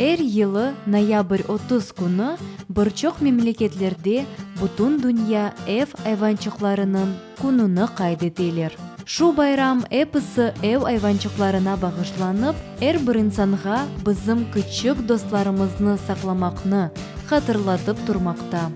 Әр елы ноябрь 30 күні бірчоқ мемлекетлерде бұтын дүния эв айванчықларының күніні қайдетелер. Шу байрам эпысы эв айванчықларына бағышланып, әрбір инсанға бізім күчік достарымызны сақламақны қатырлатып тұрмақта.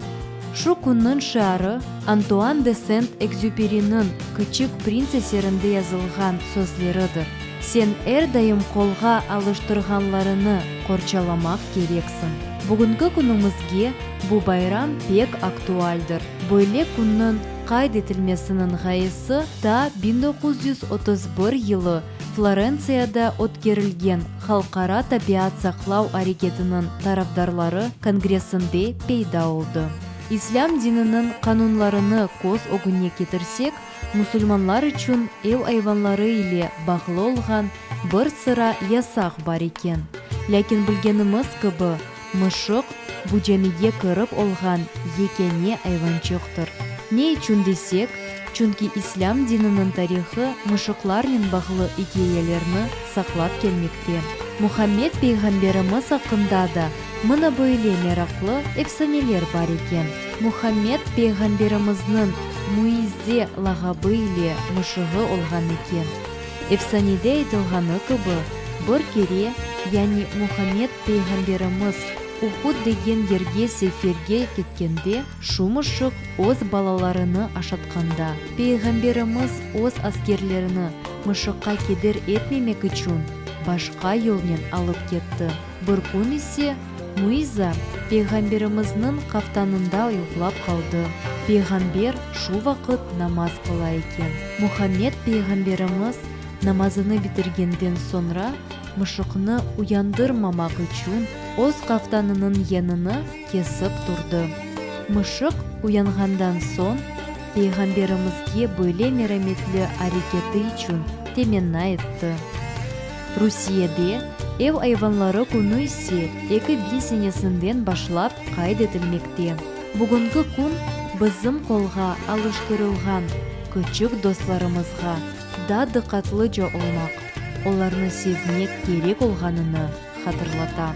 Шу күннің шары Антуан де Сент-Экзюперінің «Күчік принц» әсерінде язылған сөзлеріdir. Сен әрдайым қолға алыштырғанларыны қорчаламақ керексің. Бүгінгі күнімізге бұл байрам пек актуальдыр. Бөйле күннің қайдетілмесінің ғайысы та 1931 жылы Флоренцияда өткерілген халықара табиат сақлау әрекетінің тараптарлары конгрессінде пейда болды. Ислам динінің канунларыны көз огіне кетірсек, мұсылманлар үшін эв айванлары иле бағлы олған бір сыра ясақ бар екен. Ләкин білгеніміз кібі, мұшық бұ жәмеге кіріп олған екене айванчықтыр. Не үшін десек, чүнки ислам динінің тарихы мұшықлармен бағлы идеялерні сақлап келмекте. Мұхаммед пейғамберіміз ақында да мұны бөйле мерақлы эфсанелер бар екен. Мұхаммед пейғамберіміздің Муиззе лағабы иле мұшығы олған екен. Эфсанеде айтылғаны кібі, бір кере, яғни Мұхаммед пейғамберіміз Ухуд деген ерге сеферге кеткенде, шу мұшық өз балаларыны ашатқанда. Пейғамберіміз өз аскерлеріні мұшыққа кедер етмемек үшін башқа елнен алып кетті. Бір күн есе Муиза пейғамберіміздің қафтанында ұйықлап қалды. Пейғамбер шу вақыт намаз қыла екен. Мұхаммед пейғамберіміз намазыны бітіргенден sonra мұшықны уяндырмамақ үшін өз қафтанының енini кесіп тұрды. Мұшық уянғандан соң пейғамберімізге бөле мераметлі әрекеті үшін теменна етті. Русияде эв айванлары күні есе 2 сенесінден башлап қайдетілмекте. Бүгінгі күн бізім қолға алыштырылған күчік достарымызға да дықатлы жа олмақ. Оларны сезмек керек олғаныны қатырлата.